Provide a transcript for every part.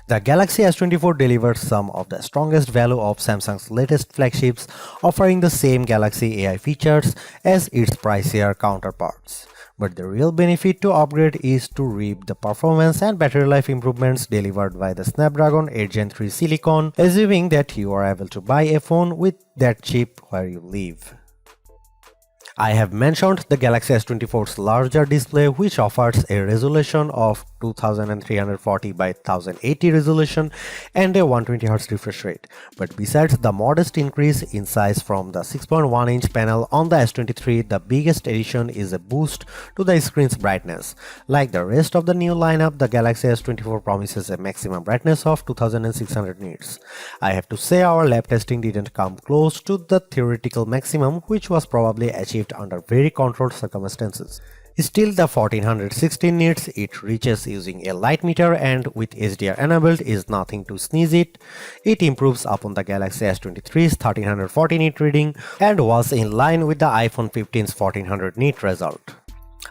The Galaxy S24 delivers some of the strongest value of Samsung's latest flagships, offering the same Galaxy AI features as its pricier counterparts. But the real benefit to upgrade is to reap the performance and battery life improvements delivered by the Snapdragon 8 Gen 3 Silicon, assuming that you are able to buy a phone with that chip where you live. I have mentioned the Galaxy S24's larger display, which offers a resolution of 2340 by 1080 resolution and a 120Hz refresh rate. But besides the modest increase in size from the 6.1-inch panel on the S23, the biggest addition is a boost to the screen's brightness. Like the rest of the new lineup, the Galaxy S24 promises a maximum brightness of 2600 nits. I have to say our lab testing didn't come close to the theoretical maximum, which was probably achieved under very controlled circumstances. Still, the 1416 nits it reaches using a light meter and with HDR enabled is nothing to sneeze at. It improves upon the Galaxy S23's 1340 nit reading and was in line with the iPhone 15's 1400 nit result.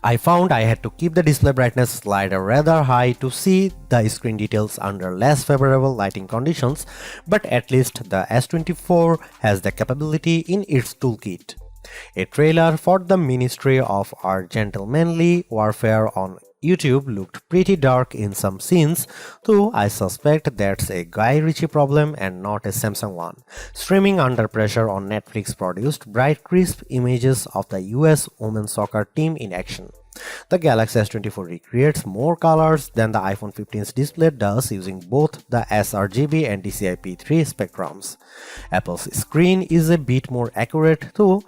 I found I had to keep the display brightness slider rather high to see the screen details under less favorable lighting conditions, but at least the S24 has the capability in its toolkit. A trailer for the Ministry of Our Gentlemanly Warfare on YouTube looked pretty dark in some scenes, though I suspect that's a Guy Ritchie problem and not a Samsung one. Streaming under pressure on Netflix produced bright crisp images of the US women's soccer team in action. The Galaxy S24 recreates more colors than the iPhone 15's display does using both the sRGB and DCI-P3 spectrums. Apple's screen is a bit more accurate though,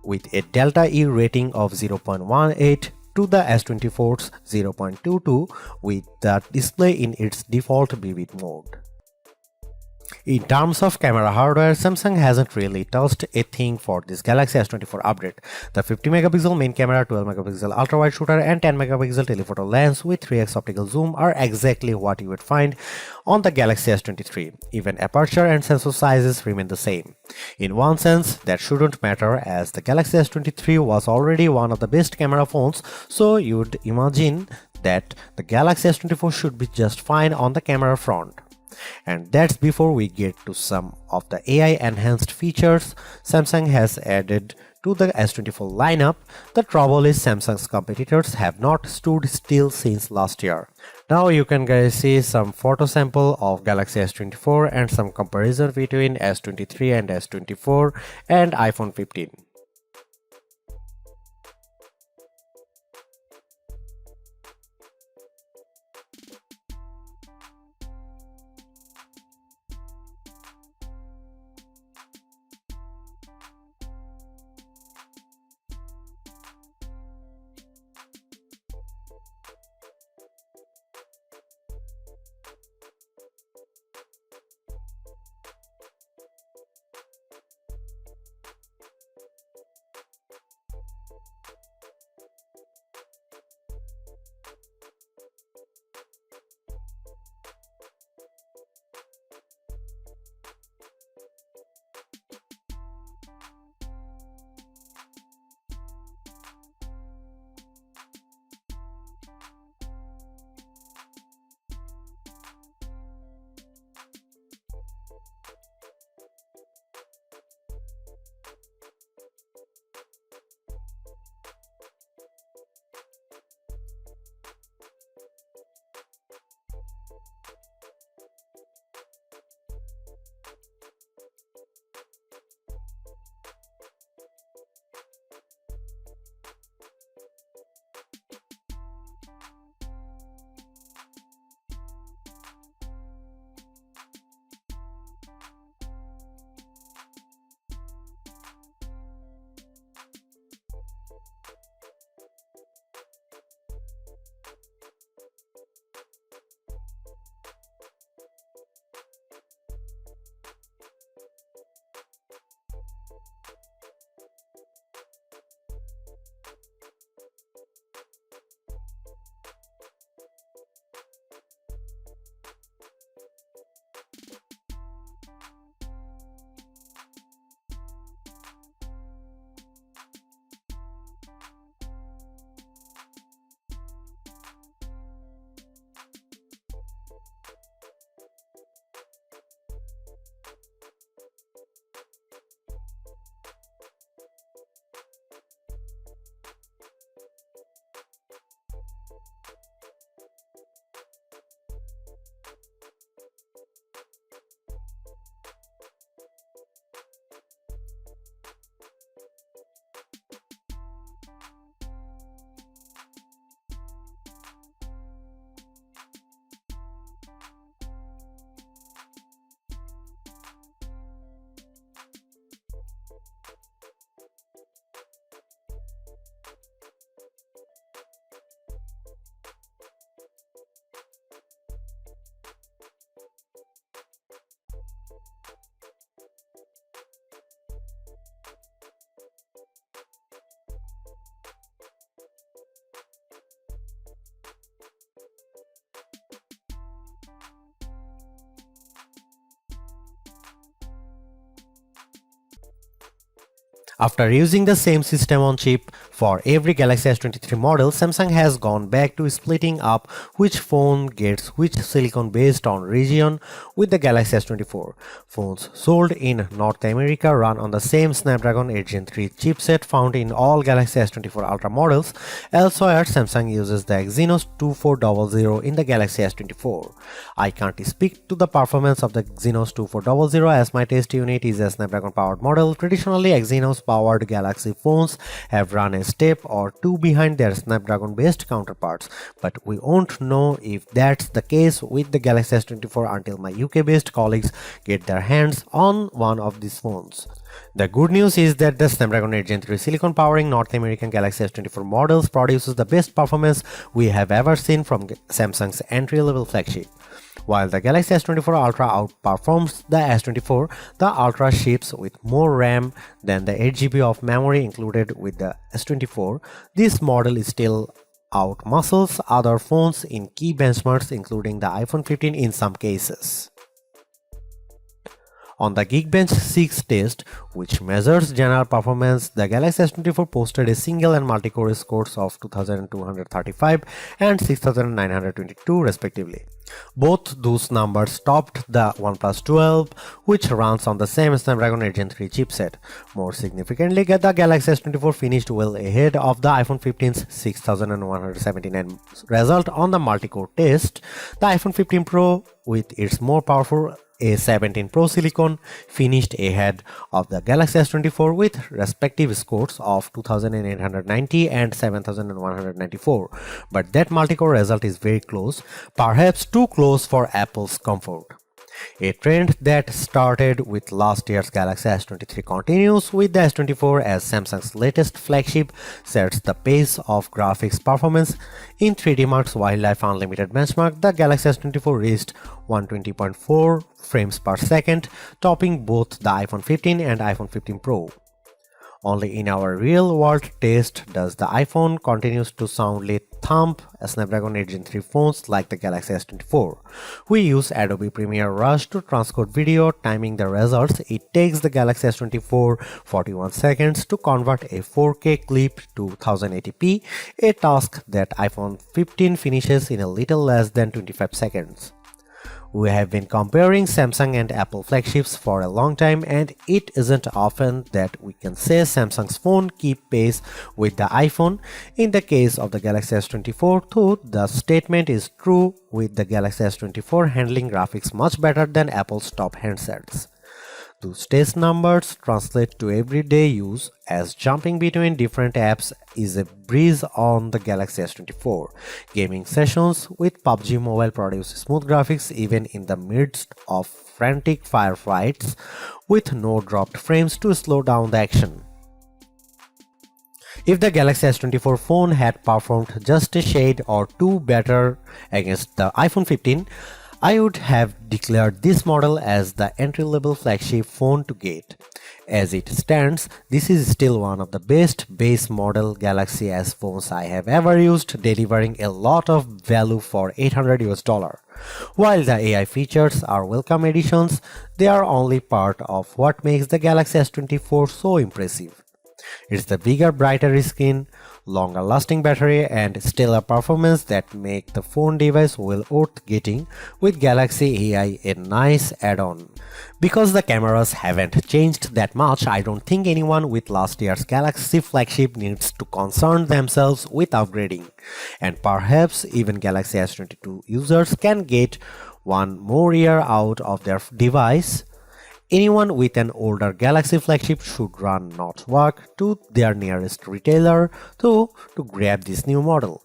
with a delta E rating of 0.18 to the S24's 0.22 with the display in its default vivid mode. In terms of camera hardware, Samsung hasn't really touched a thing for this Galaxy S24 update. The 50MP main camera, 12MP ultra-wide shooter and 10MP telephoto lens with 3x optical zoom are exactly what you would find on the Galaxy S23. Even aperture and sensor sizes remain the same. In one sense, that shouldn't matter as the Galaxy S23 was already one of the best camera phones, so you'd imagine that the Galaxy S24 should be just fine on the camera front. And that's before we get to some of the AI enhanced features Samsung has added to the S24 lineup. The trouble is Samsung's competitors have not stood still since last year. Now you can guys see some photo sample of Galaxy S24 and some comparison between S23 and S24 and iPhone 15. After using the same system on chip for every Galaxy S23 model, Samsung has gone back to splitting up which phone gets which silicon based on region with the Galaxy S24. Phones sold in North America run on the same Snapdragon 8 Gen 3 chipset found in all Galaxy S24 Ultra models. Elsewhere, Samsung uses the Exynos 2400 in the Galaxy S24. I can't speak to the performance of the Exynos 2400 as my test unit is a Snapdragon powered model. Traditionally, Exynos powered Galaxy phones have run a step or two behind their Snapdragon based counterparts, but we won't know if that's the case with the Galaxy S24 until my UK based colleagues get their hands on one of these phones. The good news is that the Snapdragon 8 Gen 3 silicon powering North American Galaxy S24 models produces the best performance we have ever seen from Samsung's entry-level flagship. While the Galaxy S24 Ultra outperforms the S24, the Ultra ships with more RAM than the 8GB of memory included with the S24. This model is still outmuscles other phones in key benchmarks including the iPhone 15 in some cases. On the Geekbench 6 test, which measures general performance, the Galaxy S24 posted a single and multi-core scores of 2235 and 6922 respectively. Both those numbers topped the OnePlus 12, which runs on the same Snapdragon 8 Gen 3 chipset. More significantly, the Galaxy S24 finished well ahead of the iPhone 15's 6179 result on the multi-core test. The iPhone 15 Pro, with its more powerful A17 Pro silicon, finished ahead of the Galaxy S24 with respective scores of 2890 and 7194. But that multi-core result is very close, perhaps too close for Apple's comfort. A trend that started with last year's Galaxy S23 continues with the S24 as Samsung's latest flagship sets the pace of graphics performance. In 3D Mark's Wildlife Unlimited benchmark, the Galaxy S24 reached 120.4 frames per second, topping both the iPhone 15 and iPhone 15 Pro. Only in our real-world test does the iPhone continues to soundly thump Snapdragon 8 Gen 3 phones like the Galaxy S24. We use Adobe Premiere Rush to transcode video, timing the results. It takes the Galaxy S24 41 seconds to convert a 4K clip to 1080p, a task that iPhone 15 finishes in a little less than 25 seconds. We have been comparing Samsung and Apple flagships for a long time, and it isn't often that we can say Samsung's phone keep pace with the iPhone. In the case of the Galaxy S24, though, the statement is true with the Galaxy S24 handling graphics much better than Apple's top handsets. Those test numbers translate to everyday use as jumping between different apps is a breeze on the Galaxy S24. Gaming sessions with PUBG Mobile produce smooth graphics even in the midst of frantic firefights with no dropped frames to slow down the action. If the Galaxy S24 phone had performed just a shade or two better against the iPhone 15, I would have declared this model as the entry-level flagship phone to get. As it stands, this is still one of the best base model Galaxy S phones I have ever used, delivering a lot of value for $800. While the AI features are welcome additions, they are only part of what makes the Galaxy S24 so impressive. It's the bigger, brighter screen, longer lasting battery and stellar performance that make the phone device well worth getting, with Galaxy AI a nice add-on. Because the cameras haven't changed that much, I don't think anyone with last year's Galaxy flagship needs to concern themselves with upgrading. And perhaps even Galaxy S22 users can get one more year out of their device. Anyone with an older Galaxy flagship should run not walk to their nearest retailer to grab this new model.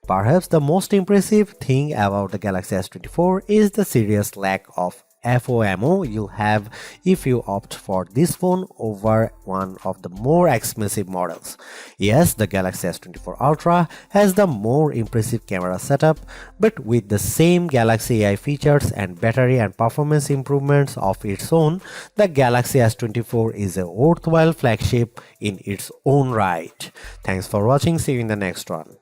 Perhaps the most impressive thing about the Galaxy S24 is the serious lack of FOMO you'll have if you opt for this phone over one of the more expensive models. Yes, the Galaxy S24 Ultra has the more impressive camera setup, but with the same Galaxy AI features and battery and performance improvements of its own, the Galaxy S24 is a worthwhile flagship in its own right. Thanks for watching, see you in the next one.